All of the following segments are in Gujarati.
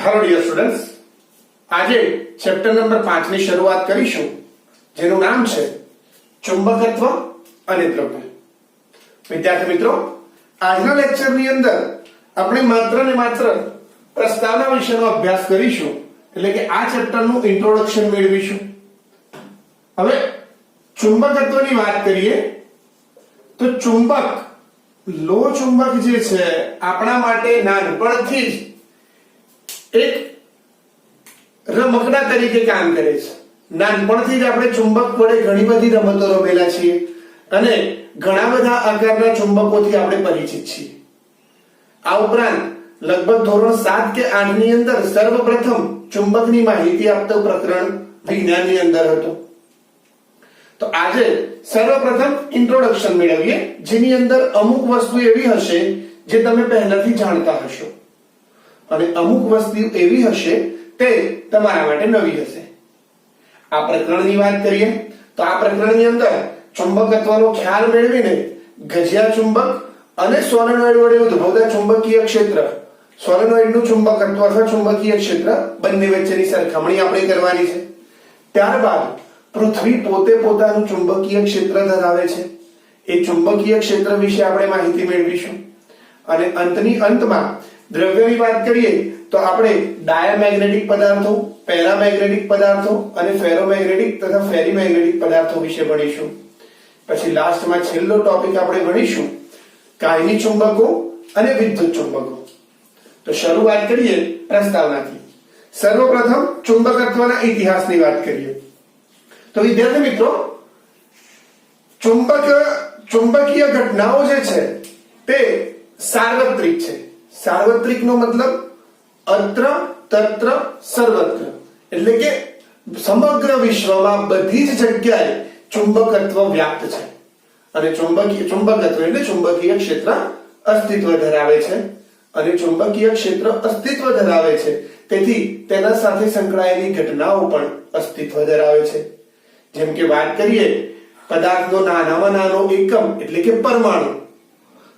હેલો ડિયર સ્ટુડન્ટ્સ, આજે ચેપ્ટર નંબર 5 ની શરૂઆત કરીશું, જેનું નામ છે ચુંબકત્વ અને દ્રવ્ય. વિદ્યાર્થી મિત્રો, આજના લેક્ચરની અંદર આપણે માત્ર ને માત્ર પ્રસ્તાવના વિશેનો અભ્યાસ કરીશું, એટલે કે આ ચેપ્ટરનું ઇન્ટ્રોડક્શન મેળવીશું. હવે ચુંબકત્વની વાત કરીએ તો ચુંબક, લો ચુંબક જે છે આપણા માટે નાનપણથી જ એક રમકડા તરીકે કામ કરે છે. નાનપણથી જ આપણે ચુંબક વડે ઘણી બધી રમતો રમેલા છીએ અને ઘણા બધા આકારના ચુંબકોથી આપણે પરિચિત છીએ. આ ઉપરાંત લગભગ ધોરણ 7 કે 8 ની અંદર સર્વપ્રથમ ચુંબકની માહિતી આપતો પ્રકરણ વિજ્ઞાનની અંદર હતો. તો આજે સર્વપ્રથમ ઇન્ટ્રોડક્શન મેળવીએ, જેની અંદર અમુક વસ્તુ એવી હશે જે તમે પહેલાથી જાણતા હશો અને અમુક વસ્તુ એવી હશે તે તમારા માટે નવી હશે. આ પ્રકરણની વાત કરીએ તો આ પ્રકરણની અંદર ચુંબકત્વનો ખ્યાલ મેળવીને ગજિયા ચુંબક અને સોલેનોઇડ વડે ઉદ્ભવતા ચુંબકીય ક્ષેત્ર, સોલેનોઇડનું ચુંબકત્વ અથવા ચુંબકીય ક્ષેત્ર બંને વચ્ચેની સરખામણી આપણે કરવાની છે. ત્યારબાદ પૃથ્વી પોતે પોતાનું ચુંબકીય ક્ષેત્ર ધરાવે છે, એ ચુંબકીય ક્ષેત્ર વિશે આપણે માહિતી મેળવીશું. અને અંતની અંતમાં દ્રવ્યની વાત કરીએ તો આપણે ડાયામેગ્નેટિક પદાર્થો, પેરામેગ્નેટિક પદાર્થો અને ફેરોમેગ્નેટિક તથા ફેરીમેગ્નેટિક પદાર્થો વિશે ભણીશું. પછી લાસ્ટમાં છેલ્લો ટોપિક આપણે ભણીશું કાયમી ચુંબકો અને વિદ્યુત ચુંબકો. તો શરૂઆત કરીએ પ્રસ્તાવનાથી. સર્વપ્રથમ ચુંબકત્વના ઇતિહાસની વાત કરીએ તો વિદ્યાર્થી મિત્રો, ચુંબકીય ઘટનાઓ જે છે તે સાર્વત્રિક છે. સાર્વત્રિકનો મતલબ અત્ર, તત્ર, સર્વત્ર, એટલે કે સમગ્ર વિશ્વમાં બધી જ જગ્યાએ ચુંબકત્વ વ્યાપ્ત છે અને ચુંબકત્વ એટલે ચુંબકીય ક્ષેત્ર અસ્તિત્વ ધરાવે છે. અને ચુંબકીય ક્ષેત્ર અસ્તિત્વ ધરાવે છે તેથી તેના સાથે સંકળાયેલી ઘટનાઓ પણ અસ્તિત્વ ધરાવે છે. જેમ કે વાત કરીએ પદાર્થનો નાનામાં નાનો એકમ એટલે કે પરમાણુ,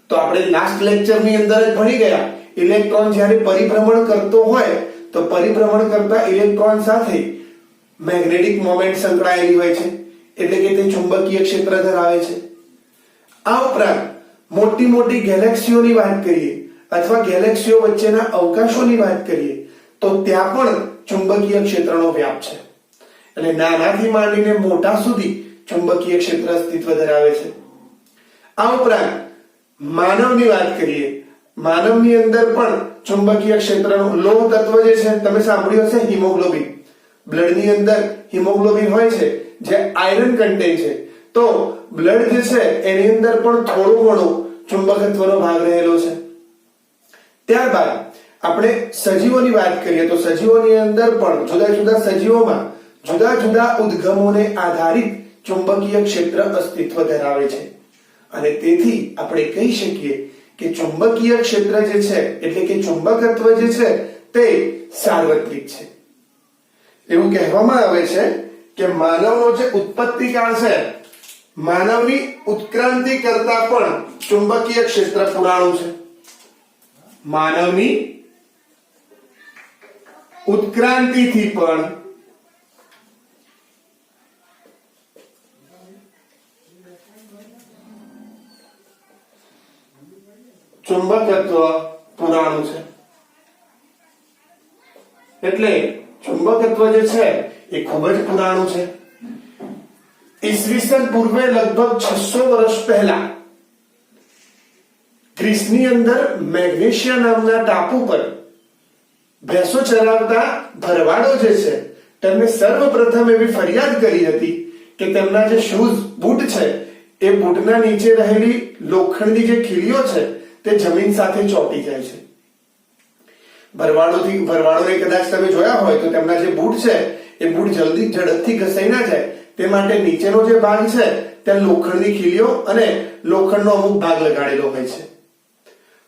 તો આપણે લાસ્ટ લેક્ચરની અંદર જ ભણી ગયા, ઇલેક્ટ્રોન જ્યારે પરિભ્રમણ કરતો હોય તો પરિભ્રમણ કરતા ઇલેક્ટ્રોન સાથે મેગ્નેટિક મોમેન્ટ સંકળાયેલી હોય છે, એટલે કે તે ચુંબકીય ક્ષેત્ર ધરાવે છે. આ ઉપરાંત મોટી મોટી ગેલેક્સીઓની વાત કરીએ અથવા ગેલેક્સીઓ વચ્ચેના અવકાશોની વાત કરીએ તો ત્યાં પણ ચુંબકીય ક્ષેત્રનો વ્યાપ છે. એટલે નાનાથી માંડીને મોટા સુધી ચુંબકીય ક્ષેત્ર અસ્તિત્વ ધરાવે છે. આ ઉપરાંત માનવની વાત કરીએ, માનવની અંદર પણ ચુંબકીય ક્ષેત્રનો લોહ તત્વ જે છે તમે સાંભળ્યું હશે, હિમોગ્લોબિન. બ્લડની અંદર હિમોગ્લોબિન હોય છે જે આયરન કન્ટેન છે, તો બ્લડ જે છે એની અંદર પણ થોડો ઘણો ચુંબકત્વનો ભાગ રહેલો છે. ત્યારબાદ આપણે સજીવોની વાત કરીએ તો સજીવોની અંદર પણ જુદા જુદા સજીવોમાં જુદા જુદા ઉદ્ગમોને આધારિત ચુંબકીય ક્ષેત્ર અસ્તિત્વ ધરાવે છે. અને તેથી આપણે કહી શકીએ કે ચુંબકીય ક્ષેત્ર જે છે એટલે કે ચુંબકત્વ જે છે તે સાર્વત્રિક છે. એવું કહેવામાં આવે છે કે માનવનો જે ઉત્પત્તિકાળ છે, માનવની ઉત્ક્રાંતિ કરતા પણ ચુંબકીય ક્ષેત્ર પુરાણું છે. માનવની ઉત્ક્રાંતિથી પણ ચુંબકત્વ પુરાણું છે. એટલે ચુંબકત્વ જે છે એ ખૂબ જ પુરાણું છે. ઈસવીસન પૂર્વે લગભગ 600 વર્ષ પહેલા ગ્રીસની અંદર મેગ્નેશિયા નામના ટાપુ પર ભેંસો ચરાવતા ભરવાડો જે છે તેમને સર્વપ્રથમ એવી ફરિયાદ કરી હતી કે તેમના જે શૂઝ, બૂટ છે એ બૂટના નીચે રહેલી લોખંડની જે ખીલીઓ છે તે જમીન સાથે ચોંટી જાય છે. ભરવાડોને કદાચ તમે જોયા હોય તો તેમના જે બૂટ છે એ બૂટ ઝડપથી ઘસાઈ ના જાય તે માટે નીચેનો જે ભાગ છે ત્યાં લોખંડની ખીલીઓ અને લોખંડનો અમુક ભાગ લગાડેલો હોય છે.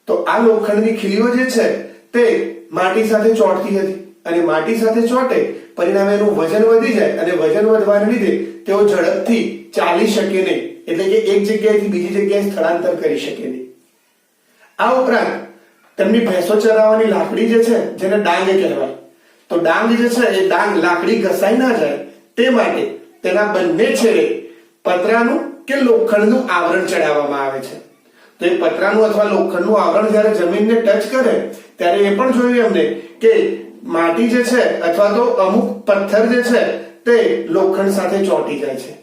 તો આ લોખંડની ખીલીઓ જે છે તે માટી સાથે ચોંટતી હતી અને માટી સાથે ચોંટે પરિણામે એનું વજન વધી જાય અને વજન વધવાને લીધે તેઓ ઝડપથી ચાલી શકે નહીં, એટલે કે એક જગ્યાએથી બીજી જગ્યાએ સ્થળાંતર કરી શકે નહીં. આ ઉપરાંત તેમની ભેંસો ચરાવવાની લાકડી જે છે જેને ડાંગ કહેવાય, તો ડાંગ જે છે એ ડાંગ લાકડી ઘસાઈ ના જાય તે માટે તેના બંને છેડે પતરાનું કે લોખંડનું આવરણ ચડાવવામાં આવે છે. તો એ પતરાનું અથવા લોખંડનું આવરણ જ્યારે જમીનને ટચ કરે ત્યારે એ પણ જોયું એમને કે માટી જે છે અથવા તો અમુક પથ્થર જે છે તે લોખંડ સાથે ચોંટી જાય છે.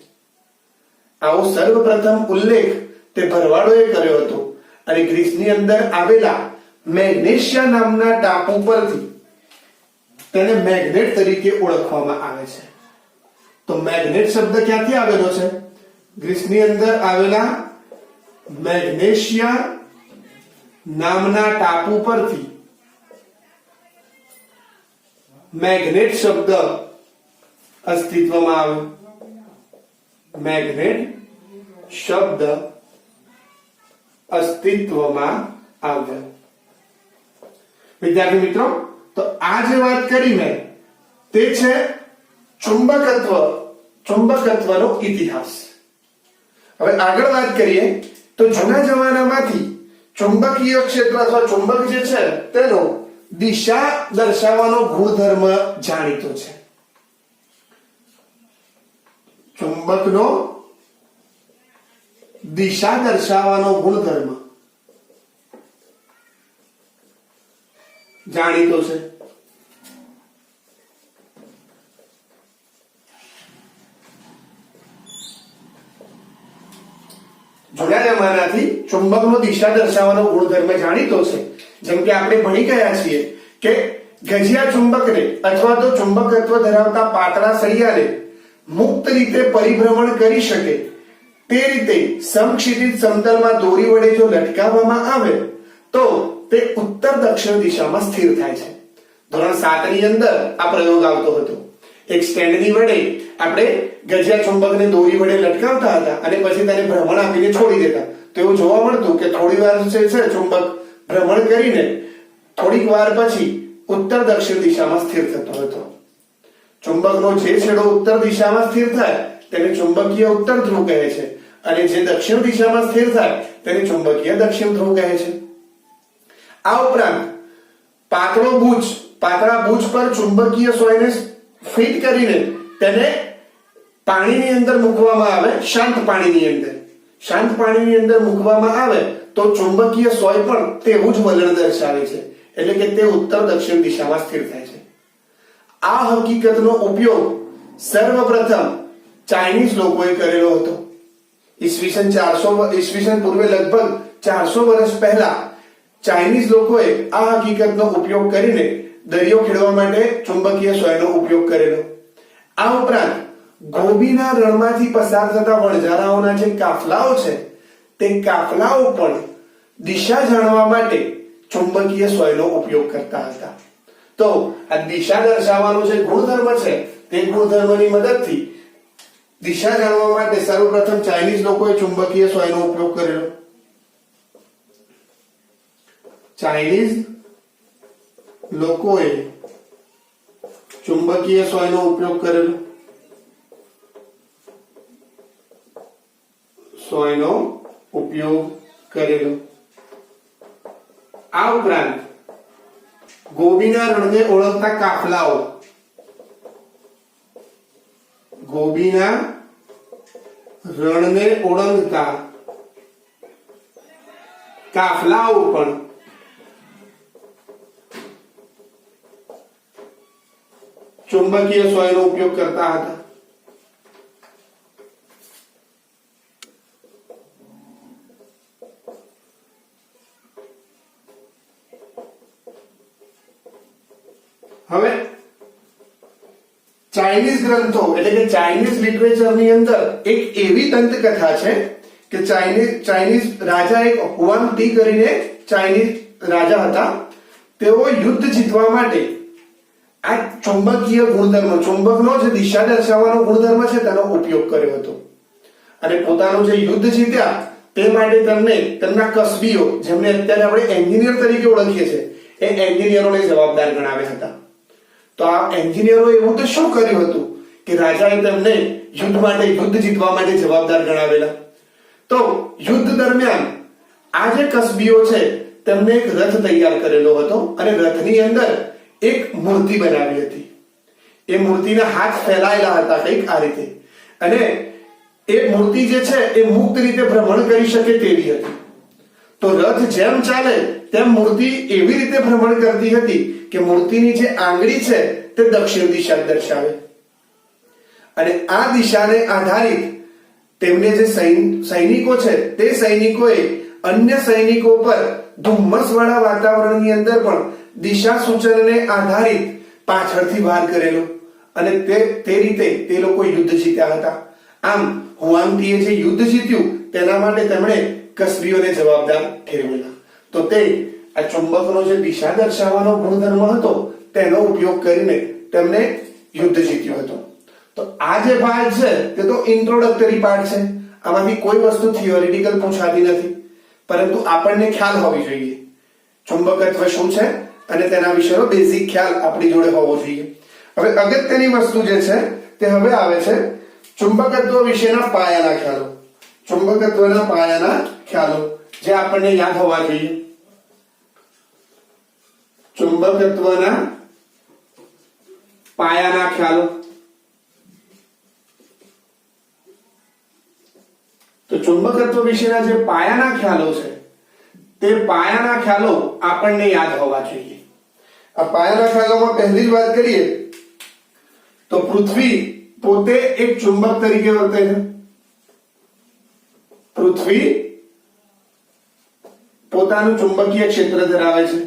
આવો સર્વપ્રથમ ઉલ્લેખ તે ભરવાડોએ કર્યો હતો અને ગ્રીસની અંદર આવેલા મેગ્નેશિયા નામના ટાપુ પરથી તેને મેગ્નેટ તરીકે ઓળખવામાં આવે છે. તો મેગ્નેટ શબ્દ ક્યાંથી આવેલો છે? ગ્રીસની અંદર આવેલા મેગ્નેશિયા નામના ટાપુ પરથી મેગ્નેટ શબ્દ અસ્તિત્વમાં આવ્યો. મેગ્નેટ શબ્દ અસ્તિત્વમાં આવ્યો. વિદ્યાર્થી મિત્રો, તો આ જે વાત કરી મેં તે છે ચુંબકત્વનો ઇતિહાસ. હવે આગળ વાત કરીએ તો જૂના જમાનામાંથી ચુંબકીય ક્ષેત્ર અથવા ચુંબક જે છે તેનો દિશા દર્શાવવાનો ગુણધર્મ જાણીતો છે. ચુંબકનો દિશા દર્શાવવાનો ગુણધર્મ જાણીતો છે. જૂના જમાનાથી ચુંબકનો દિશા દર્શાવવાનો ગુણધર્મ જાણીતો છે. જેમ કે આપણે ભણી ગયા છીએ કે ગજિયા ચુંબકને અથવા તો ચુંબકત્વ ધરાવતા પાતળા સળિયાને મુક્ત રીતે પરિભ્રમણ કરી શકે તે રીતે સમક્ષિતિજ સમતલમાં દોરી વડે જો લટકાવવામાં આવે તો તે ઉત્તર દક્ષિણ દિશામાં સ્થિર થાય છે. ધોરણ 7 ની અંદર આ પ્રયોગ આવતો હતો. એક સ્ટેન્ડની વડે આપણે ગજિયા ચુંબકને દોરી વડે લટકાવતા હતા અને પછી તેને ભ્રમણ આપીને છોડી દેતા. તો એવું જોવા મળતું કે થોડી વાર છે ચુંબક ભ્રમણ કરીને થોડીક વાર પછી ઉત્તર દક્ષિણ દિશામાં સ્થિર થતો હતો. ચુંબકનો જે છેડો ઉત્તર દિશામાં સ્થિર થાય તેને ચુંબકીય ઉત્તર ધ્રુવ કહે છે અને જે દક્ષિણ દિશામાં સ્થિર થાય તેને ચુંબકીય દક્ષિણ ધ્રુવ કહે છે. આ ઉપરાંત પાતળા બુચ પર ચુંબકીય સોયને ફિટ કરીને તેને પાણીની અંદર મૂકવામાં આવે. શાંત પાણીની અંદર મૂકવામાં આવે તો ચુંબકીય સોય પણ તેવું જ વલણ દર્શાવે છે, એટલે કે તે ઉત્તર દક્ષિણ દિશામાં સ્થિર થાય છે. આ હકીકતનો ઉપયોગ સર્વપ્રથમ ચાઇનીઝ લોકોએ કરેલો હતો. ઈસવીસન પૂર્વે લગભગ 400 વર્ષ પહેલા ચાઇનીઝ લોકોએ આ હકીકતનો ઉપયોગ કરીને દરિયો ખેડવા માટે ચુંબકીય સોયનો ઉપયોગ કરેલો. આ ઉપરાંત ગોબીના રણમાંથી પસાર થતા વણજારાઓના જે કાફલાઓ છે તે કાફલાઓ પણ દિશા જાણવા માટે ચુંબકીય સોયનો ઉપયોગ કરતા હતા. તો આ દિશા દર્શાવવાનો જે ગુણધર્મ છે તે ગુણધર્મની મદદથી દિશા જાણવા માટે સર્વપ્રથમ ચાઇનીઝ લોકોએ ચુંબકીય સોયનો ઉપયોગ કરેલો. ચાઇનીઝ લોકોએ ચુંબકીય સોયનો ઉપયોગ કરેલો. આ ઉપરાંત ગોબીના રણને ઓળખતા કાફલાઓ પણ ચુંબકીય સોયનો ઉપયોગ કરતા હતા. હવે ચાઇનીઝ ગ્રંથો એટલે કે ચાઇનીઝ લિટરેચરની અંદર એક એવી દંતકથા છે કે ચાઇનીઝ રાજા એક હુઆન ટી કરીને ચાઇનીઝ રાજા હતા. તેઓ યુદ્ધ જીતવા માટે આ ચુંબકીય ગુણધર્મ, ચુંબકનો જે દિશા દર્શાવવાનો ગુણધર્મ છે તેનો ઉપયોગ કર્યો હતો અને પોતાનું જે યુદ્ધ જીત્યા તે માટે તેમને તેમના કસબીઓ, જેમને અત્યારે આપણે એન્જિનિયર તરીકે ઓળખીએ છીએ, એ એન્જિનિયરોને જવાબદાર ગણાવ્યા હતા. તો આ એન્જિનિયરો એવું તો શું કર્યું હતું કે રાજાએ તેમને યુદ્ધ જીતવા માટે જવાબદાર ગણાવેલા. તો યુદ્ધ દરમિયાન આ જે કસબીઓ છે તેમને એક રથ તૈયાર કરેલો હતો અને રથની અંદર એક મૂર્તિ બનાવી હતી. એ મૂર્તિના હાથ ફેલાયેલા હતા કંઈક આ રીતે, અને એ મૂર્તિ જે છે એ મુક્ત રીતે ભ્રમણ કરી શકે તેવી હતી. તો રથ જેમ ચાલે તેમ મૂર્તિ એવી રીતે ભ્રમણ કરતી હતી કે મૂર્તિની જે આંગળી છે તે દક્ષિણ દિશા દર્શાવે, અને આ દિશાને આધારિત તેમને જે સૈનિકો છે તે સૈનિકોએ અન્ય સૈનિકો પર ધુમ્મસવાળા વાતાવરણની અંદર પણ દિશા સૂચનને આધારિત પાછળથી વાર કરેલો, અને તે રીતે તે લોકો યુદ્ધ જીત્યા હતા. આમ હુઆંગટીએ જે યુદ્ધ જીત્યું તેના માટે તેમણે કસબીઓને જવાબદાર ઠેરવેલા. તો તે આ ચુંબકનો જે દિશા દર્શાવવાનો ગુણધર્મ હતો તેનો ઉપયોગ કરીને તેમણે યુદ્ધ જીત્યું હતું. તો આ જે પાર્ટ છે તે તો ઇન્ટ્રોડક્ટરી પાર્ટ છે. આમાંથી કોઈ વસ્તુ થિયોરિટિકલ પૂછાતી નથી, પરંતુ આપણને ખ્યાલ હોવી જોઈએ ચુંબકત્વ શું છે અને તેના વિશેનો બેઝિક ખ્યાલ આપણી જોડે હોવો જોઈએ. હવે અગત્યની વસ્તુ જે છે તે હવે આવે છે ચુંબકત્વ વિશેના પાયાના ખ્યાલો. ચુંબકત્વના પાયાના ખ્યાલો જે આપણને યાદ હોવા જોઈએ. ચુંબકત્વના પાયાના ખ્યાલો. તો ચુંબકત્વ વિશેના જે પાયાના ખ્યાલો છે તે પાયાના ખ્યાલો આપણને યાદ હોવા જોઈએ. આ પાયાના ખ્યાલોમાં પહેલી જ વાત કરીએ તો પૃથ્વી પોતે એક ચુંબક તરીકે વર્તે છે. પૃથ્વી પોતાનું ચુંબકીય ક્ષેત્ર ધરાવે છે,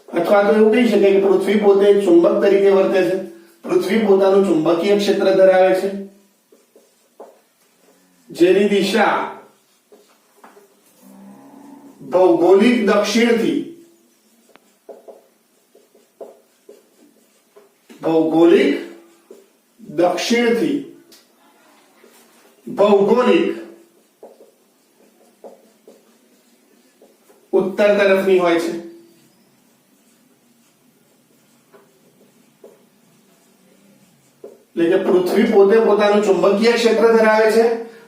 અથવા તો એવું કહી શકાય કે પૃથ્વી પોતે એક ચુંબક તરીકે વર્તે છે. પૃથ્વી પોતાનું ચુંબકીય ક્ષેત્ર ધરાવે છે જેની દિશા ભૌગોલિક દક્ષિણથી ભૌગોલિક ઉત્તર તરફની હોય છે. એટલે કે પૃથ્વી પોતે પોતાનું ચુંબકીય ક્ષેત્ર ધરાવે છે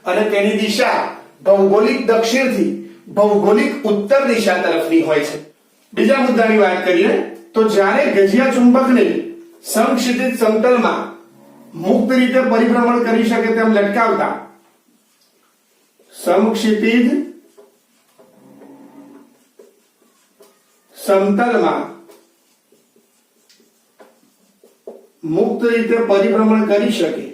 અને તેની દિશા ભૌગોલિક દક્ષિણથી ભૌગોલિક ઉત્તર દિશા તરફની હોય છે. બીજા મુદ્દાની વાત કરીએ તો જ્યારે ગજિયા ચુંબકને સમક્ષિતિજ સમતલમાં મુક્ત રીતે પરિભ્રમણ કરી શકે તેમ લટકાવતા સમક્ષિતિજ સમતલમાં મુક્ત રીતે પરિભ્રમણ કરી શકે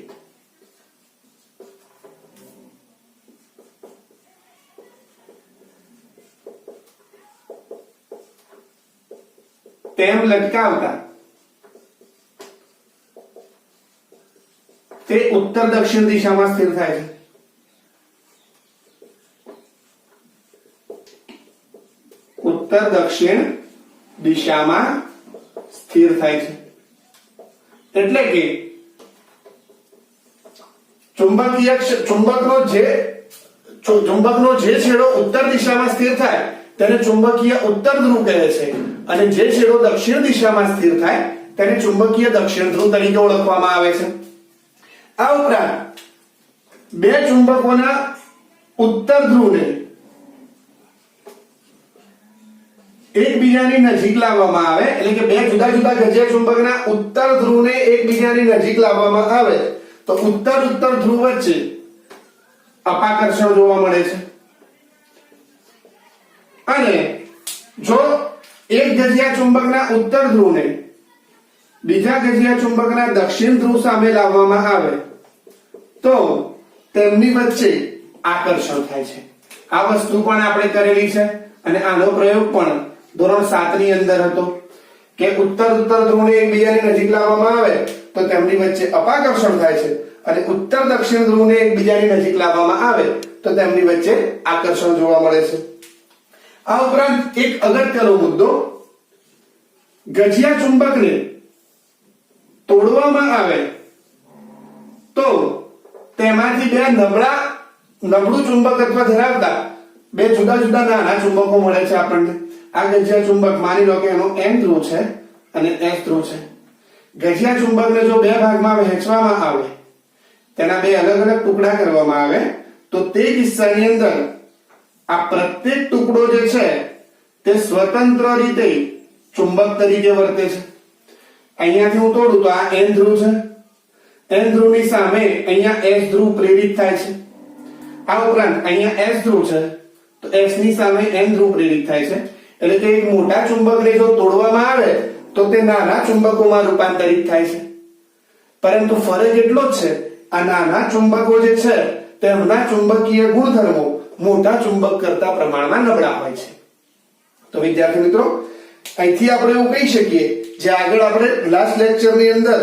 તેમ લટકાવતા તે ઉત્તર દક્ષિણ દિશામાં સ્થિર થાય છે. ઉત્તર દક્ષિણ દિશામાં સ્થિર થાય છે. એટલે કે ચુંબકનો જે છેડો ઉત્તર દિશામાં સ્થિર થાય તેને ચુંબકીય ઉત્તર ધ્રુવ કહે છે, અને જે છેડો દક્ષિણ દિશામાં સ્થિર થાય તેને ચુંબકીય દક્ષિણ ધ્રુવ તરીકે ઓળખવામાં આવે છે. આ ઉપરાંત બે ચુંબકોના ઉત્તર ધ્રુવને એકબીજાની નજીક લાવવામાં આવે, એટલે કે બે જુદા જુદા ગજિયા ચુંબકના ઉત્તર ધ્રુવને એકબીજાની નજીક લાવવામાં આવે તો ઉત્તર ધ્રુવ વચ્ચે અપાકર્ષણ જોવા મળે છે. અને જો એક ગજિયા ચુંબકના ઉત્તર ધ્રુવને બીજા ગજિયા ચુંબકના દક્ષિણ ધ્રુવ સામે લાવવામાં આવે તો તેમની વચ્ચે આકર્ષણ થાય છે. આ વસ્તુ પણ આપણે કરેલી છે અને આનો પ્રયોગ પણ ધોરણ 7 ની અંદર હતો કે ઉત્તર ધ્રુવને એકબીજાની નજીક લાવવામાં આવે તો તેમની વચ્ચે અપાકર્ષણ થાય છે, અને ઉત્તર દક્ષિણ ધ્રુવને એકબીજાની નજીક લાવવામાં આવે તો તેમની વચ્ચે આકર્ષણ જોવા મળે છે. આ ઉપરાંત એક અગત્યનો મુદ્દો, ગજિયા ચુંબકને તોડવામાં આવે તો તેમાંથી બે નબળું ચુંબકત્વ ધરાવતા બે જુદા જુદા નાના ચુંબકો મળે છે આપણને. આ ગજિયા ચુંબક માની લો કે એનો N ધ્રુવ છે અને S ધ્રુવ છે. ગજિયા ચુંબકને જો બે ભાગમાં વહેંચવામાં આવે, તેના બે અલગ અલગ ટુકડા કરવામાં આવે તો તે કિસ્સાની અંદર આ પ્રત્યેક ટુકડો જે છે તે સ્વતંત્ર રીતે ચુંબક તરીકે વર્તે છે. અહીંયાથી હું તોડું તો આ N ધ્રુવ છે, N ધ્રુવની સામે અહીંયા S ધ્રુવ પ્રેરિત થાય છે. આ ઉપરાંત અહીંયા S ધ્રુવ છે તો S ની સામે N ધ્રુવ પ્રેરિત થાય છે. એટલે કે એક મોટા ચુંબકને જો તોડવામાં આવે તો તે નાના ચુંબકોમાં રૂપાંતરિત થાય છે. પરંતુ ફરક એટલો જ છે, આ નાના ચુંબકો જે છે તેમના ચુંબકીય ગુણધર્મો મોટા ચુંબક કરતા પ્રમાણમાં નબળા હોય છે. તો વિદ્યાર્થી મિત્રો, અહીંથી આપણે એવું કહી શકીએ, જે આગળ આપણે લાસ્ટ લેક્ચરની અંદર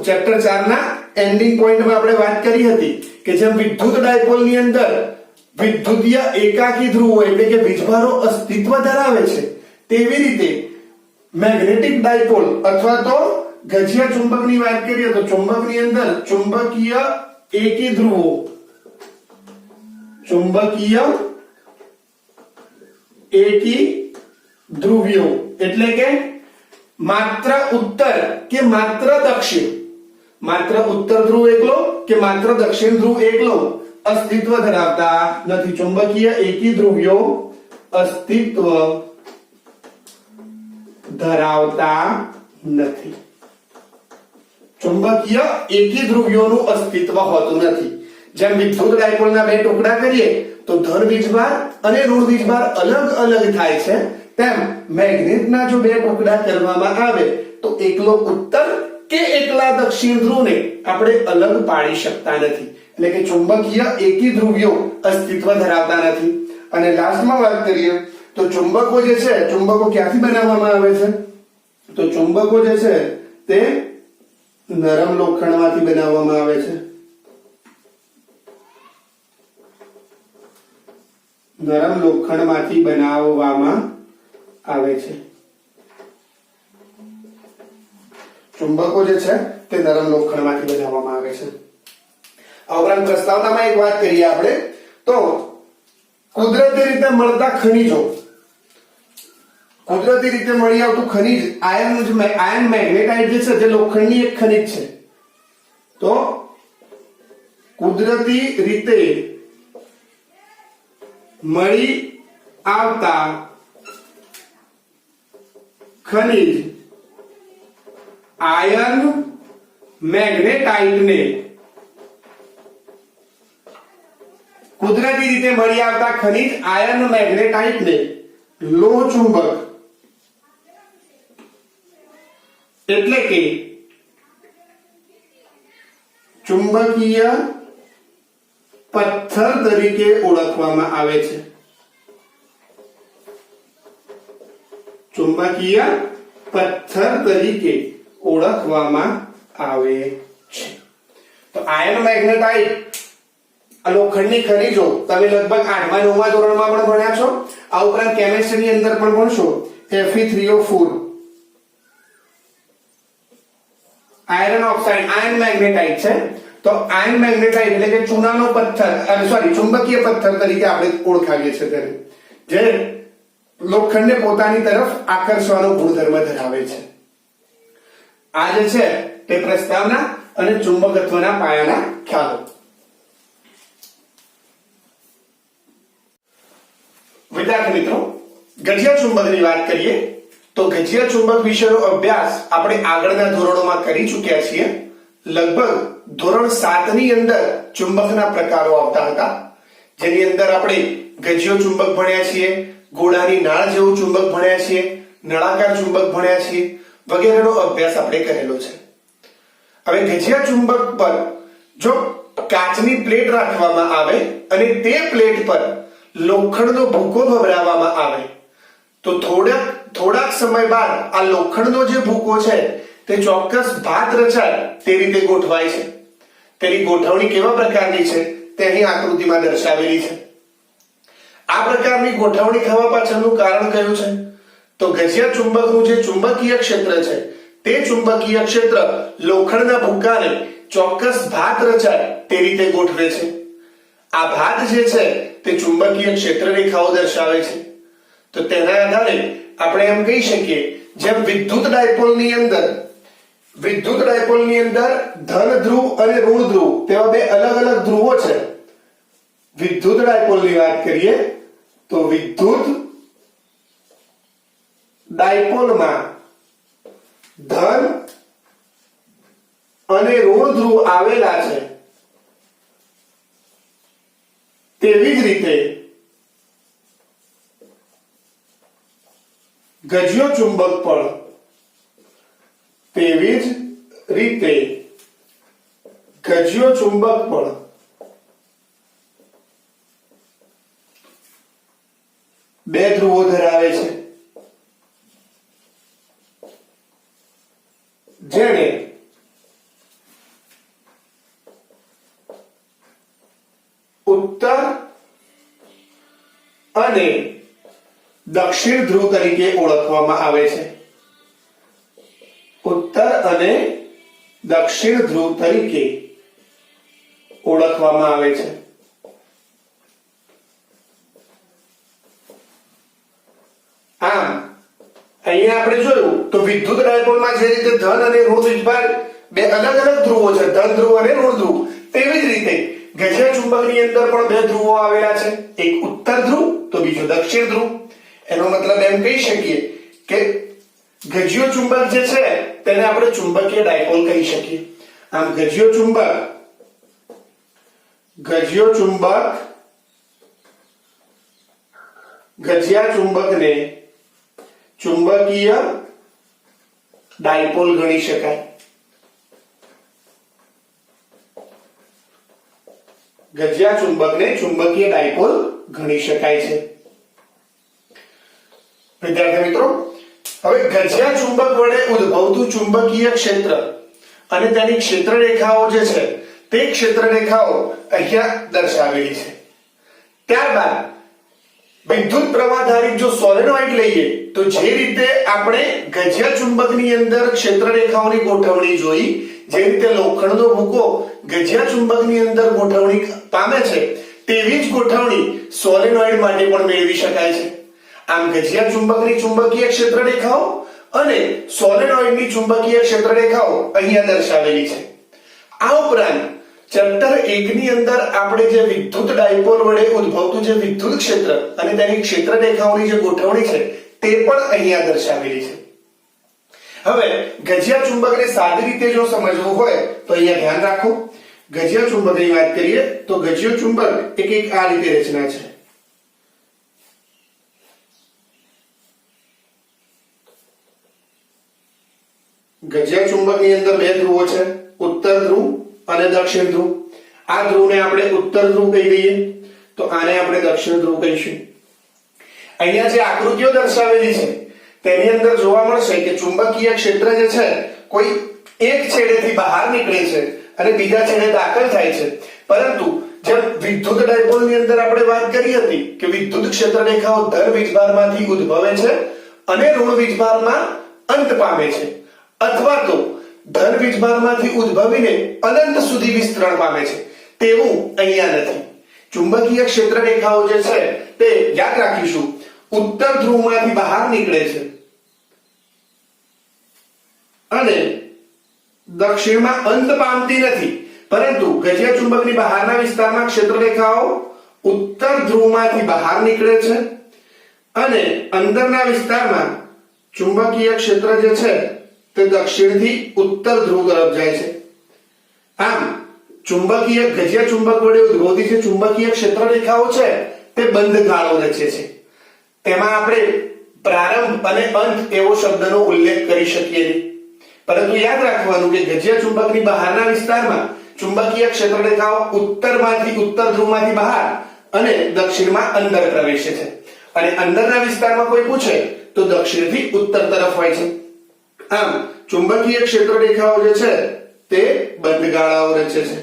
ચેપ્ટર 4 ના એન્ડિંગ પોઈન્ટમાં આપણે વાત કરી હતી કે જેમ વિદ્યુત ડાયપોલની અંદર વિદ્યુતીય એકાકી ધ્રુવો એટલે કે વીજભારો અસ્તિત્વ ધરાવે છે, તેવી રીતે મેગ્નેટિક ડાયપોલ અથવા તો ગજિયા ચુંબકની વાત કરીએ તો ચુંબકની અંદર ચુંબકીય એકી ધ્રુવો, ચુંબકીય એકી ધ્રુવીઓ એટલે કે માત્ર ઉત્તર કે માત્ર દક્ષિણ, માત્ર ઉત્તર ધ્રુવ એકલો કે માત્ર દક્ષિણ ધ્રુવ એકલો અસ્તિત્વ ધરાવતા નથી. ચુંબકીય એકી ધ્રુવીઓ અસ્તિત્વ ધરાવતા નથી. ચુંબકીય એકી ધ્રુવીઓનું અસ્તિત્વ હોતું નથી. જેમ વિદ્યુત ડાયપોલના બે ટુકડા કરીએ તો ધન વીજભાર અને ઋણ વીજભાર અલગ અલગ થાય છે, તેમ મેગ્નેટના જો બે ટુકડા કરવામાં આવે તો એકલો ઉત્તર કે એકલા દક્ષિણ ધ્રુવને આપણે અલગ પાડી શકતા નથી. એટલે કે ચુંબકીય એકી ધ્રુવીઓ અસ્તિત્વ ધરાવતા નથી. અને લાસ્ટમાં વાત કરીએ તો ચુંબકો જે છે, ચુંબકો ક્યાંથી બનાવવામાં આવે છે? તો ચુંબકો જે છે તે નરમ લોખંડમાંથી બનાવવામાં આવે છે. નરમ લોખંડમાંથી બનાવવામાં આવે છે. ચુંબકો જે છે તે નરમ લોખંડમાંથી બનાવવામાં આવે છે. આ ઉપરાંત પ્રસ્તાવનામાં એક વાત કરીએ આપણે તો કુદરતી રીતે મળતા ખનિજો, કુદરતી રીતે મળી આવતું ખનિજ આયર્ન મેગ્નેટાઇટ જે છે જે લોખંડની એક ખનિજ છે. તો કુદરતી રીતે મળી આવતા ખનિજ આયર્ન મેગ્નેટાઇટને, કુદરતી રીતે મળી આવતા ખનિજ આયર્ન મેગ્નેટાઇટને લોહ ચુંબક એટલે કે ચુંબકીય પથ્થર તરીકે ઓળખવામાં આવે છે. ચુંબકીય પથ્થર તરીકે ઓળખવામાં આવે છે. તો આયર્ન મેગ્નેટાઇટ લોખંડની ખનિજો તમે લગભગ 8મા 9મા ધોરણમાં પણ ભણ્યા છો. આ ઉપરાંત કેમિસ્ટ્રીની અંદર પણ ભણશો. Fe3O4 iron oxide iron magnetite છે. તો આયર્ન મેગ્નેટાઇટ એટલે કે ચૂનાનો પથ્થર, ચુંબકીય પથ્થર તરીકે આપણે ઓળખાવીએ છીએ તેને, જે લોખંડને પોતાની તરફ આકર્ષવાનો ગુણધર્મ ધરાવે છે. આ જે છે તે પ્રસ્તાવના અને ચુંબકત્વના પાયાના ખ્યાલો. વિદ્યાર્થી મિત્રો, ગજિયા ચુંબકની વાત કરીએ તો ગજિયા ચુંબક વિશેનો અભ્યાસ આપણે આગળના ધોરણોમાં કરી ચૂક્યા છીએ. લગભગ ધોરણ 7 ની અંદર ચુંબકના પ્રકારો આવતા હતા, જેની અંદર આપણે ગજિયો ચુંબક ભણ્યા છીએ, ગોળાની નાળ જેવું ચુંબક ભણ્યા છીએ, નળાકાર ચુંબક ભણ્યા છીએ વગેરેનો અભ્યાસ આપણે કરેલો છે. હવે ગજિયા ચુંબક પર જો કાચની પ્લેટ રાખવામાં આવે અને તે પ્લેટ પર લોખંડનો ભૂકો ભભરાવવામાં આવે તો થોડાક સમય બાદ આ લોખંડનો જે ભૂકો છે તે ચોક્કસ ભાત રચાય તે રીતે ગોઠવાય છે. તેની ગોઠવણી કેવા પ્રકારની છે તે અહીં આકૃતિમાં દર્શાવેલી છે. આ પ્રકારની ગોઠવણી થવા પાછળનું કારણ કયું છે? તો ગજિયા ચુંબકનું જે ચુંબકીય ક્ષેત્ર છે તે ચુંબકીય ક્ષેત્ર લોખંડના ભૂકાને ચોક્કસ ભાત રચાય તે રીતે ગોઠવે છે. આ ભાત જે છે તે ચુંબકીય ક્ષેત્ર રેખાઓ દર્શાવે છે. તો તેના આધારે આપણે એમ કહી શકીએ, જેમ વિદ્યુત ડાયપોલની અંદર ધન ધ્રુવ અને ઋણ ધ્રુવ તેવા બે અલગ અલગ ધ્રુવો છે. વિદ્યુત ડાયપોલની વાત કરીએ તો વિદ્યુત ડાયપોલમાં ધન અને ઋણ ધ્રુવ આવેલા છે, તેવી જ રીતે ગજ્યો ચુંબક પણ બે ધ્રુવો ધરાવે છે, જેને ઉત્તર અને દક્ષિણ ધ્રુવ તરીકે ઓળખવામાં આવે છે. ઉત્તર અને દક્ષિણ ધ્રુવ તરીકે ઓળખવામાં આવે છે. આમ અહીંયા આપણે જોયું તો વિદ્યુત ડાયપોલમાં જે રીતે ધન અને ઋણ વીજભાર બે અલગ અલગ ધ્રુવો છે, ધન ધ્રુવ અને ઋણ ધ્રુવ, તેવી જ રીતે ગજ્યા ચુંબકની અંદર પણ બે ધ્રુવો આવેલા છે, એક ઉત્તર ધ્રુવ તો બીજો દક્ષિણ ધ્રુવ. એનો મતલબ એમ કહી શકીએ કે ગજ્યો ચુંબક જે છે તેને આપણે ચુંબકીય ડાયપોલ કહી શકીએ. આમ ગજ્યો ચુંબક ગજ્યા ચુંબકને ચુંબકીય ડાયપોલ ગણી શકાય. ગજ્યા ચુંબકને ચુંબકીય ડાયપોલ ગણી શકાય છે. વિદ્યાર્થી મિત્રો, હવે ગજ્યા ચુંબક વડે ઉદ્ભવતું ચુંબકીય ક્ષેત્ર અને તેની ક્ષેત્ર રેખાઓ જે છે તે ક્ષેત્ર રેખાઓ અહીંયા દર્શાવેલી છે. ત્યારબાદ વિદ્યુત પ્રવાહધારિત જો સોલેનોઇડ લઈએ તો જે રીતે આપણે ગજ્યા ચુંબકની અંદર ક્ષેત્ર રેખાઓની ગોઠવણી જોઈ, જે રીતે લોખંડનો ભૂકો ગજ્યા ચુંબકની અંદર ગોઠવણી પામે છે, તેવી જ ગોઠવણી સોલેનોઇડ માટે પણ મેળવી શકાય છે. આમ ગજ્યા ચુંબકની ચુંબકીય ક્ષેત્ર રેખાઓ અને સોલેનોઇડની ચુંબકીય ક્ષેત્ર રેખાઓ અહીંયા દર્શાવેલી છે. આ ઉપરાંત ચેપ્ટર 1 ની અંદર આપણે જે વિદ્યુત ડાયપોલ વડે ઉદ્ભવતું જે વિદ્યુત ક્ષેત્ર અને તેની ક્ષેત્ર રેખાઓની જે ગોઠવણી છે તે પણ અહીંયા દર્શાવેલી છે. હવે ગજ્યા ચુંબકને સાદી રીતે જો સમજવું હોય તો અહીંયા ધ્યાન રાખો. ગજ્યા ચુંબકની વાત કરીએ તો ગજ્યો ચુંબક એક આ રીતે રચના છે. ગજ્યા ચુંબકની અંદર બે ધ્રુવો છે, ઉત્તર ધ્રુવ અને દક્ષિણ ધ્રુવ. આ ધ્રુવને આપણે ઉત્તર ધ્રુવ કહી દઈએ તો આને આપણે દક્ષિણ ધ્રુવ કહીશું. અહીંયા જે આકૃતિઓ દર્શાવેલી છે તેની અંદર જોવા મળશે કે ચુંબકીય ક્ષેત્ર જે છે કોઈ એક છેડેથી બહાર નીકળે છે અને બીજા છેડે દાખલ થાય છે. પરંતુ જેમ વિદ્યુત ડાયપોલની અંદર આપણે વાત કરી હતી કે વિદ્યુત ક્ષેત્ર રેખાઓ ધન વીજભારમાંથી ઉદ્ભવે છે અને ઋણ વીજભારમાં અંત પામે છે, અથવા તો ધન વીજભારમાંથી ઉદ્ભવીને અનંત સુધી વિસ્તરણ પામે છે, તેવું અહીંયા નથી. ચુંબકીય ક્ષેત્ર રેખાઓ જે છે તે યાદ રાખીશું ઉત્તર ધ્રુવમાંથી બહાર નીકળે છે અને દક્ષિણમાં અંત પામતી નથી. પરંતુ ગજ્યા ચુંબકની બહારના વિસ્તારમાં ક્ષેત્ર રેખાઓ ઉત્તર ધ્રુવમાંથી બહાર નીકળે છે અને અંદરના વિસ્તારમાં ચુંબકીય ક્ષેત્ર જે છે તે દક્ષિણથી ઉત્તર ધ્રુવ તરફ જાય છે. આમ ચુંબકીય ગજ્યા ચુંબક વડે ઉદ્ભવતી જે ચુંબકીય ક્ષેત્ર રેખાઓ છે તે બંધ ગાળો રચે છે. તેમાં આપણે પ્રારંભ અને અંત એવો શબ્દનો ઉલ્લેખ કરી શકીએ નહીં. પરંતુ યાદ રાખવાનું કે ગજ્યા ચુંબકની બહારના વિસ્તારમાં ચુંબકીય ક્ષેત્ર રેખાઓ ઉત્તર ધ્રુવમાંથી બહાર અને દક્ષિણમાં અંદર પ્રવેશે છે અને અંદરના વિસ્તારમાં કોઈ પૂછે તો દક્ષિણથી ઉત્તર તરફ હોય છે. આમ ચુંબકીય ક્ષેત્ર રેખાઓ જે છે તે બંધ ગાળાઓ રચે છે.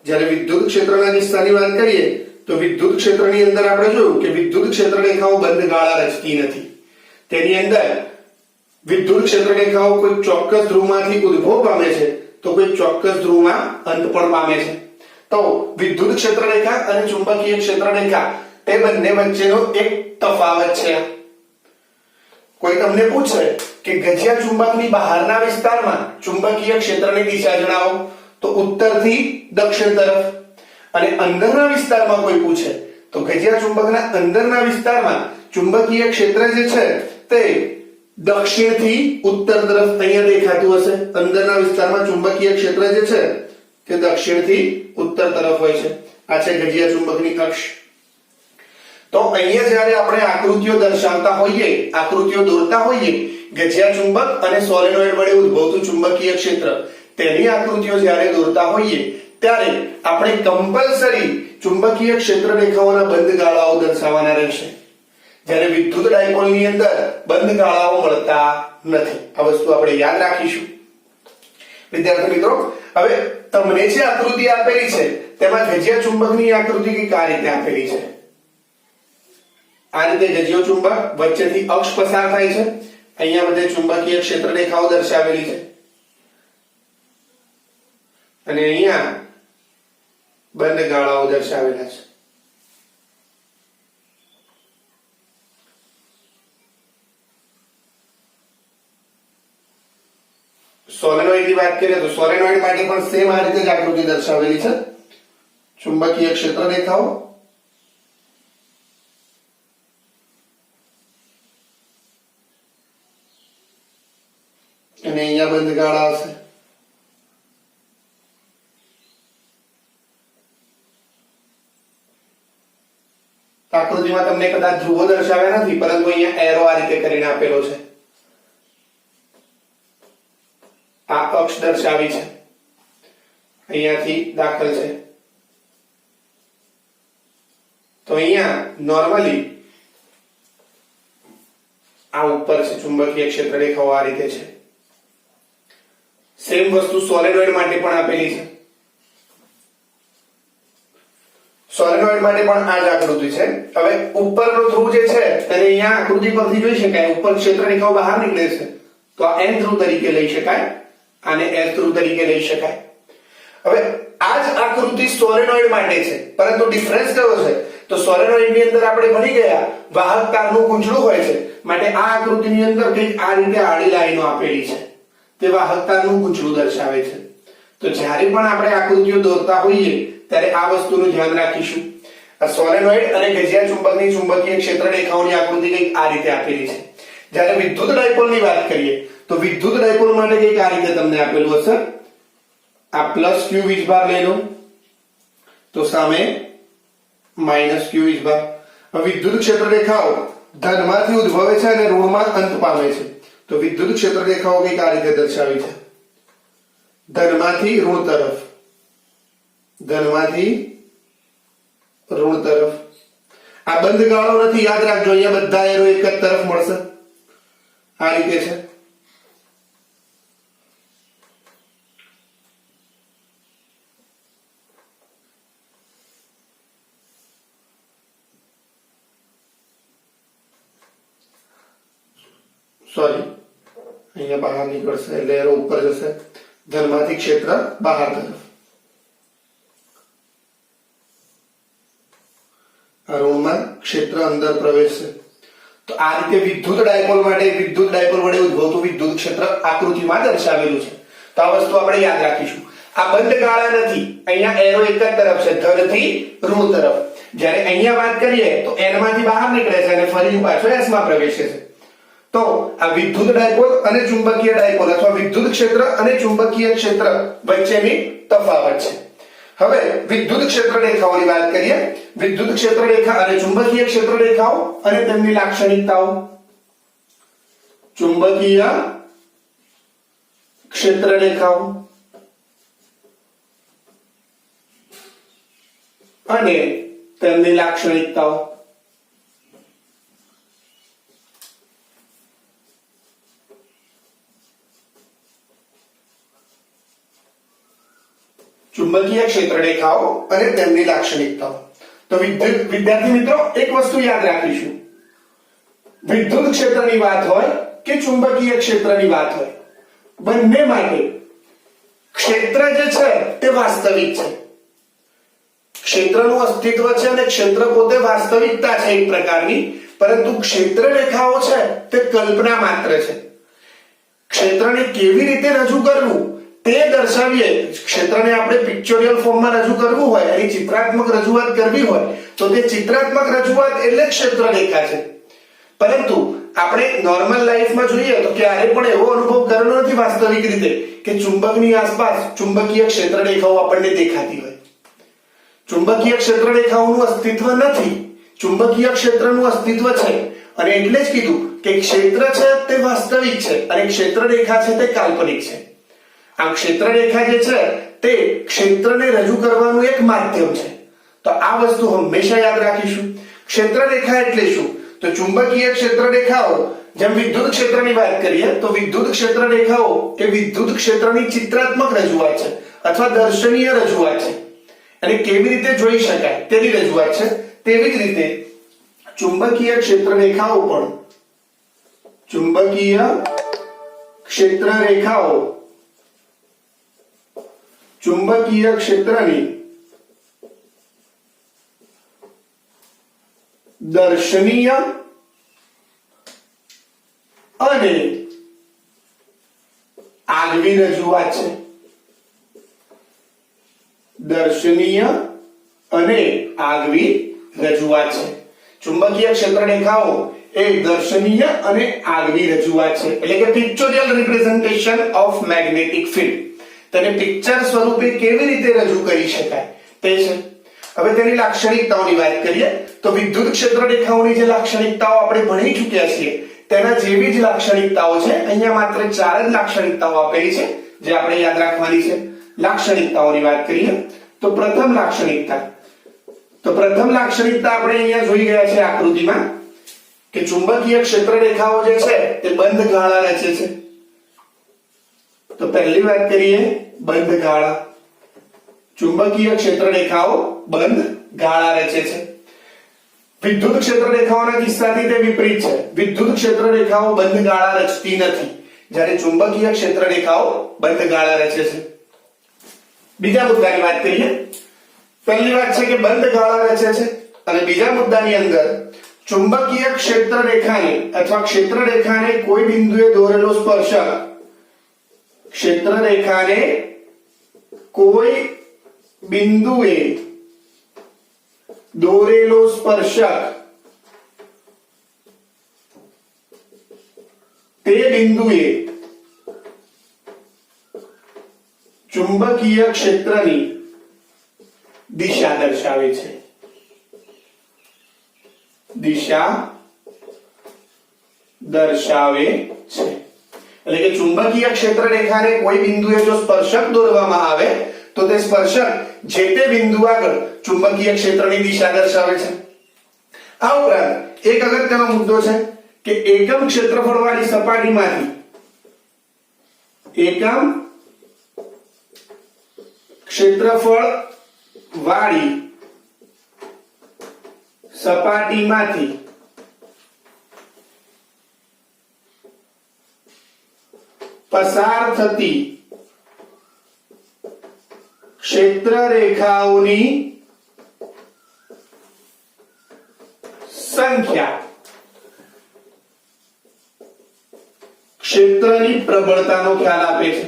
જ્યારે વિદ્યુત ક્ષેત્રના કિસ્સાની વાત કરીએ તો વિદ્યુત ક્ષેત્રની અંદર આપણે જોયું કે વિદ્યુત ક્ષેત્ર રેખાઓ બંધ ગાળા રચતી નથી. તેની અંદર વિદ્યુત ક્ષેત્ર રેખાઓ કોઈ ચોક્કસ ધ્રુવમાંથી ઉદ્ભવ પામે છે તો કોઈ ચોક્કસ ધ્રુવમાં અંત પણ પામે છે. તો વિદ્યુત ક્ષેત્ર રેખા અને ચુંબકીય ક્ષેત્ર રેખા તે બંને વચ્ચેનો એક તફાવત છે. કોઈ તમને પૂછે કે ગજ્યા ચુંબકની બહારના વિસ્તારમાં ચુંબકીય ક્ષેત્રની દિશા જણાવો તો ઉત્તરથી દક્ષિણ તરફ, અને અંદરના વિસ્તારમાં કોઈ પૂછે તો ગજિયા ચુંબકના અંદરના વિસ્તારમાં ચુંબકીય ક્ષેત્ર જે છે તે દક્ષિણથી ઉત્તર તરફ અહીંયા દેખાતું હશે. અંદરના વિસ્તારમાં ચુંબકીય ક્ષેત્ર જે છે તે દક્ષિણથી ઉત્તર તરફ હોય છે. આ છે ગજિયા ચુંબકની અક્ષ. તો અહીંયા જ્યારે આપણે આકૃતિઓ દર્શાવતા હોઈએ, આકૃતિઓ દોરતા હોઈએ, ગજિયા ચુંબક અને સોલેનોઇડ વડે ઉદ્ભવતું ચુંબકીય ક્ષેત્ર તેની આકૃતિઓ જ્યારે દોરતા હોઈએ ત્યારે આપણે કમ્પલસરી ચુંબકીય ક્ષેત્ર રેખાઓના બંધ ગાળાઓ દર્શાવવાના રહેશે. જ્યારે વિદ્યુત ડાયપોલની અંદર બંધ ગાળાઓ મળતા નથી. આ વસ્તુ આપણે યાદ રાખીશું. વિદ્યાર્થી મિત્રો, હવે તમને જે આકૃતિ આપેલી છે તેમાં ગજિયા ચુંબકની આકૃતિ કઈ આ રીતે આપેલી છે. આ રીતે ગજિયો ચુંબક વચ્ચેથી અક્ષ પસાર થાય છે. અહીંયા બધે ચુંબકીય ક્ષેત્ર રેખાઓ દર્શાવેલી છે અને અહીંયા બંધ ગાળાઓ દર્શાવેલા છે. સોલેનોઇડ ની વાત કરીએ તો સોલેનોઇડ માટે પણ સેમ આ રીતે જ આકૃતિ દર્શાવેલી છે. ચુંબકીય ક્ષેત્ર રેખાઓ અને અહીંયા બંધ ગાળા હશે. આકૃતિમાં તમને કદાચ ધ્રુવો દર્શાવ્યા નથી, પરંતુ અહીંયા એરો આ રીતે કરીને આપેલો છે. આ અક્ષ દર્શાવી છે, અહીંયાથી દાખલ છે. તો અહીંયા નોર્મલી આ ઉપર છે, ચુંબકીય ક્ષેત્ર રેખાઓ આ રીતે છે. સેમ વસ્તુ સોલેનોઇડ માટે પણ આપેલી છે. સોલેનોઇડ માટે પણ આ જ આકૃતિ છે. હવે ઉપરનો ધ્રુવ જે છે તેને અહીંયા આકૃતિ પરથી જોઈ શકાય. ઉપર ક્ષેત્ર રેખાઓ બહાર નીકળે છે તો આ એન ધ્રુવ તરીકે લઈ શકાય, આને એસ ધ્રુવ તરીકે લઈ શકાય. હવે આ જ આકૃતિ સોલેનોઇડ માટે છે, પરંતુ ડિફરન્સ કયો છે? તો સોલેનોઇડ ની અંદર આપણે ભણી ગયા વાહક તારનું ગૂંચળું હોય છે, માટે આ આકૃતિની અંદર કંઈક આ રીતે આડી લાઈનો આપેલી છે, તે વાહક તારનું ગૂંચળું દર્શાવે છે. તો જ્યારે પણ આપણે આકૃતિઓ દોરતા હોઈએ ત્યારે આ વસ્તુનું ધ્યાન રાખીશું. આ સોલેનોઇડ અને ગજિયા ચુંબકની ચુંબકીય ક્ષેત્ર રેખાઓની આકૃતિ કંઈક આ રીતે આપેલી છે. જ્યારે વિદ્યુત ડાયપોલની વાત કરીએ તો વિદ્યુત ડાયપોલ માટે કંઈક આ રીતે તમને આપેલું હશે. આ પ્લસ ક્યુ વીજભાર લઈ લો તો સામે માઇનસ ક્યુ વીજભાર. વિદ્યુત ક્ષેત્ર રેખાઓ ધનમાંથી ઉદ્ભવે છે અને ઋણમાં અંત પામે છે. તો વિદ્યુત ક્ષેત્ર રેખાઓ કંઈક આ રીતે દર્શાવી છે. ધનમાંથી ઋણ તરફ, ધનમાંથી ઋણ તરફ. આ બંધ ગાળો નથી, યાદ રાખજો. અહીંયા બધા એરો એક જ તરફ મળશે. આ રીતે છે. સોરી, અહીંયા બહાર નીકળશે એટલે એરો ઉપર જશે. ધનમાંથી ક્ષેત્ર બહાર તરફ, ઋણમાં ક્ષેત્ર અંદર પ્રવેશશે. તો આ રીતે વિદ્યુત ડાયપોલ માટે વિદ્યુત ડાયપોલ વડે ઉદ્ભવતું વિદ્યુત ક્ષેત્ર આકૃતિમાં દર્શાવેલું છે. તો આ વસ્તુ આપણે યાદ રાખીશું. આ બંધ ગાળા નથી, અહીંયા એરો એક જ તરફ છે, ધનથી ઋણ તરફ. જ્યારે અહીંયા વાત કરીએ તો એન માંથી બહાર નીકળે છે અને ફરી પાછો એસ માં પ્રવેશે છે. તો આ વિદ્યુત ડાયપોલ અને ચુંબકીય ડાયપોલ અથવા વિદ્યુત ક્ષેત્ર અને ચુંબકીય ક્ષેત્ર વચ્ચેની તફાવત છે. હવે વિદ્યુત ક્ષેત્ર રેખાઓની વાત કરીએ. વિદ્યુત ક્ષેત્ર રેખા અને ચુંબકીય ક્ષેત્ર રેખાઓ અને તેમની લાક્ષણિકતાઓ. ચુંબકીય ક્ષેત્ર રેખાઓ અને તેમની લાક્ષણિકતાઓ. ચુંબકીય ક્ષેત્ર રેખાઓ અને તેમની લાક્ષણિકતાઓ. તો વિદ્યાર્થી મિત્રો, એક વસ્તુ યાદ રાખીશું. વિદ્યુત ક્ષેત્રની વાત હોય કે ચુંબકીય ક્ષેત્રની વાત હોય, બંને માટે ક્ષેત્ર જે છે તે વાસ્તવિક છે. ક્ષેત્રનું અસ્તિત્વ છે અને ક્ષેત્ર પોતે વાસ્તવિકતા છે એક પ્રકારની, પરંતુ ક્ષેત્ર રેખાઓ છે તે કલ્પના માત્ર છે. ક્ષેત્રને કેવી રીતે રજૂ કરવું તે દર્શાવીએ, ક્ષેત્રને આપણે પિક્ચોરિયલ ફોર્મમાં રજૂ કરવું હોય, એની ચિત્રાત્મક રજૂઆત કરવી હોય તો તે ચિત્રાત્મક રજૂઆત એટલે ક્ષેત્ર રેખા છે. પરંતુ આપણે નોર્મલ લાઈફમાં જોઈએ તો ક્યારે પણ એવો અનુભવ કરેલો નથી વાસ્તવિક રીતે કે ચુંબકની આસપાસ ચુંબકીય ક્ષેત્ર રેખાઓ આપણને દેખાતી હોય. ચુંબકીય ક્ષેત્ર રેખાઓનું અસ્તિત્વ નથી, ચુંબકીય ક્ષેત્રનું અસ્તિત્વ છે. અને એટલે જ કીધું કે ક્ષેત્ર છે તે વાસ્તવિક છે અને ક્ષેત્ર રેખા છે તે કાલ્પનિક છે. આમ ક્ષેત્ર રેખા જે છે તે ક્ષેત્રને રજૂ કરવાનું એક માધ્યમ છે. તો આ વસ્તુ હંમેશા યાદ રાખીશું. ક્ષેત્ર રેખા એટલે શું? તો ચુંબકીય ક્ષેત્ર રેખાઓ, જેમ વિદ્યુત ક્ષેત્રની વાત કરીએ તો વિદ્યુત ક્ષેત્ર રેખાઓ એ વિદ્યુત ક્ષેત્રની ચિત્રાત્મક રજૂઆત છે અથવા દર્શનીય રજૂઆત છે. અને કેવી રીતે જોઈ શકાય તેની રજૂઆત છે. તેવી જ રીતે ચુંબકીય ક્ષેત્ર રેખાઓ પણ ચુંબકીય ક્ષેત્ર રેખાઓ ચુંબકીય ક્ષેત્રની દર્શનીય અને આગવી રજૂઆત છે. દર્શનીય અને આગવી રજૂઆત છે. ચુંબકીય ક્ષેત્ર રેખાઓ એ દર્શનીય અને આગવી રજૂઆત છે, એટલે કે પિક્ચોરિયલ રિપ્રેઝન્ટેશન ઓફ મેગ્નેટિક ફિલ્ડ. તેને પિક્ચર સ્વરૂપે કેવી રીતે રજૂ કરી શકાય તે છે. હવે તેની લાક્ષણિકતાઓની વાત કરીએ તો વિદ્યુત ક્ષેત્ર રેખાઓની જે લાક્ષણિકતાઓ આપણે ભણી ચૂક્યા છીએ તેના જેવી જ લાક્ષણિકતાઓ છે. અહીંયા માત્ર 4 જ લાક્ષણિકતાઓ આપેલી છે જે આપણે યાદ રાખવાની છે. લાક્ષણિકતાઓની વાત કરીએ તો પ્રથમ લાક્ષણિકતા આપણે અહીંયા જોઈ ગયા છે આકૃતિમાં કે ચુંબકીય ક્ષેત્ર રેખાઓ જે છે તે બંધ ગાળા રચે છે. તો પહેલી વાત કરીએ બંધ ગાળા. ચુંબકીય ક્ષેત્ર રેખાઓ બંધ ગાળા રચે છે. વિદ્યુત ક્ષેત્ર રેખાઓના કિસ્સાથી તે વિપરીત છે. વિદ્યુત ક્ષેત્ર રેખાઓ બંધ ગાળા રચતી નથી, જ્યારે ચુંબકીય ક્ષેત્ર રેખાઓ બંધ ગાળા રચે છે. બીજા મુદ્દાની વાત કરીએ. પહેલી વાત છે કે બંધ ગાળા રચે છે અને બીજા મુદ્દાની અંદર ચુંબકીય ક્ષેત્ર રેખાને અથવા ક્ષેત્ર રેખાને કોઈ બિંદુએ દોરેલો સ્પર્શક, ક્ષેત્ર રેખાને કોઈ બિંદુએ દોરેલો સ્પર્શક તે બિંદુએ ચુંબકીય ક્ષેત્રની દિશા દર્શાવે છે. દિશા દર્શાવે છે એટલે કે ચુંબકીય ક્ષેત્ર રેખાને કોઈ બિંદુએ જો સ્પર્શક દોરવામાં આવે તો તે સ્પર્શક જે તે બિંદુ આગળ ચુંબકીય ક્ષેત્રની દિશા દર્શાવે છે. આ ઉપરાંત એક અગત્યનો મુદ્દો છે કે એકમ ક્ષેત્રફળવાળી સપાટીમાંથી એકમ ક્ષેત્રફળ વાળી સપાટીમાંથી પસાર થતી ક્ષેત્ર રેખાઓની સંખ્યા ક્ષેત્રની પ્રબળતાનો ખ્યાલ આપે છે.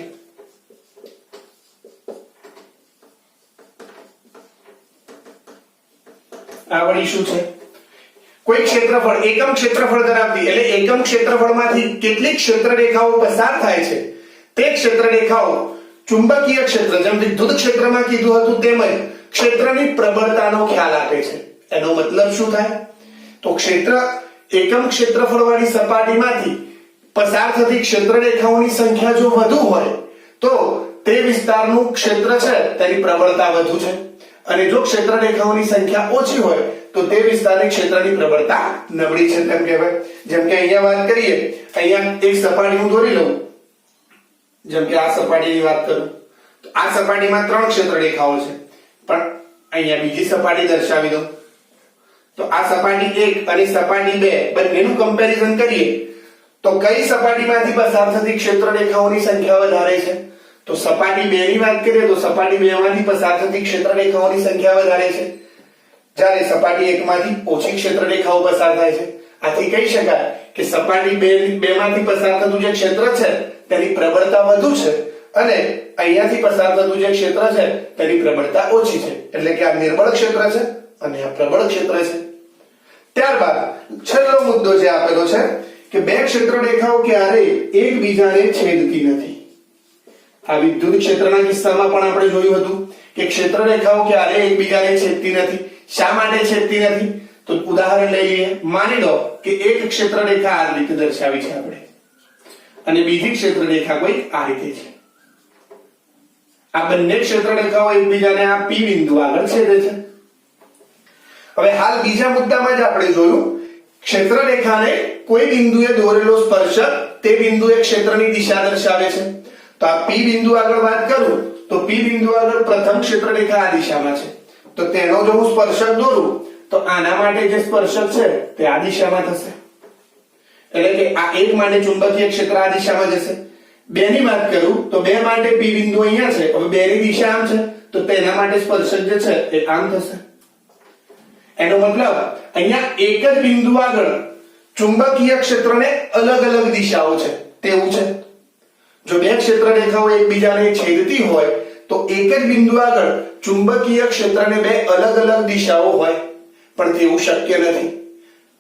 આ વળી શું છે? કોઈ ક્ષેત્રફળ એકમ ક્ષેત્રફળ ધરાવતી એટલે એકમ ક્ષેત્રફળમાંથી કેટલીક ક્ષેત્ર રેખાઓ પસાર થાય છે તે ક્ષેત્ર રેખાઓ ચુંબકીય ક્ષેત્ર, જેમ વિદ્યુત ક્ષેત્રમાં કીધું હતું તેમજ ક્ષેત્રની પ્રબળતાનો ખ્યાલ આપે છે. એનો મતલબ શું થાય? તો ક્ષેત્ર એકમ ક્ષેત્રફળવાળી સપાટીમાંથી પસાર થતી ક્ષેત્ર રેખાઓની સંખ્યા જો વધુ હોય તો તે વિસ્તારનું ક્ષેત્ર છે તેની પ્રબળતા વધુ છે, અને જો ક્ષેત્ર રેખાઓની સંખ્યા ઓછી હોય તો તે વિસ્તારની ક્ષેત્રની પ્રબળતા નબળી છે તેમ કહેવાય. જેમ કે અહીંયા વાત કરીએ, અહીંયા એક સપાટી હું દોરી લઉં, જેમ કે આ સપાટીની વાત કરું તો આ સપાટીમાં 3 ક્ષેત્ર રેખાઓ છે, પણ અહીંયા બીજી સપાટી દર્શાવી દઉં તો આ સપાટી 1 અને સપાટી 2 બંનેનું કમ્પેરિઝન કરીએ તો કઈ સપાટીમાંથી પસાર થતી ક્ષેત્ર રેખાઓની સંખ્યા વધારે છે? તો સપાટી 2 ની વાત કરીએ તો સપાટી 2 માંથી પસાર થતી ક્ષેત્ર રેખાઓની સંખ્યા વધારે છે, જ્યારે સપાટી 1 માંથી ઓછી ક્ષેત્ર રેખાઓ પસાર થાય છે. આથી કહી શકાય કે સપાટી 2 માંથી પસાર થતું જે ક્ષેત્ર છે તેની પ્રબળતા વધુ છે અને અહીંયાથી પસાર થતું જે ક્ષેત્ર છે તેની પ્રબળતા ઓછી છે, એટલે કે આ નિર્બળ ક્ષેત્ર છે અને આ પ્રબળ ક્ષેત્ર છે. ત્યારબાદ છેલ્લો મુદ્દો જે આપેલો છે કે બે ક્ષેત્ર રેખાઓ ક્યારેય એકબીજાને છેદતી નથી. આ વિદ્યુત ક્ષેત્રના કિસ્સામાં પણ આપણે જોયું હતું કે ક્ષેત્ર રેખાઓ ક્યારેય એકબીજાને છેદતી નથી. શા માટે છેદતી નથી? તો ઉદાહરણ લઈ લઈએ. માની લો કે એક ક્ષેત્ર રેખા આ રીતે દર્શાવી છે આપણે, અને બીજી ક્ષેત્ર રેખા કોઈ આ રીતે છે. આ બંને ક્ષેત્ર રેખાઓ એકબીજાને આ P બિંદુ આગળ છેદે છે. હવે હાલ બીજા મુદ્દામાં જ આપણે જોયું ક્ષેત્ર રેખાને કોઈ બિંદુએ દોરેલો સ્પર્શક તે બિંદુએ ક્ષેત્રની દિશા દર્શાવે છે. તો આ P બિંદુ આગળ વાત કરું તો P બિંદુ આગળ પ્રથમ ક્ષેત્ર રેખા આ દિશામાં છે, તો તેનો જો હું સ્પર્શક દોરું તો આના માટે જે સ્પર્શક છે તે આ દિશામાં થશે, એટલે કે આ એક માટે ચુંબકીય ક્ષેત્ર આ દિશામાં જશે. બે ની વાત કરું તો બે માટે P બિંદુ અહીંયા છે, હવે બે ની દિશા આમ છે તો તેના માટે સ્પર્શક જે છે એ આમ થશે. એનો મતલબ અહીંયા એક જ બિંદુ આગળ ચુંબકીય ક્ષેત્રને અલગ અલગ દિશાઓ છે તેવું છે. જો બે ક્ષેત્ર રેખાઓ એકબીજાને છેદતી હોય તો એક જ બિંદુ આગળ ચુંબકીય ક્ષેત્રને બે અલગ અલગ દિશાઓ હોય, પણ તેવું શક્ય નથી.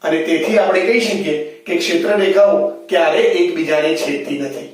અને તેથી આપણે કહી શકીએ કે ક્ષેત્ર રેખાઓ ક્યારેય એકબીજાને છેદતી નથી.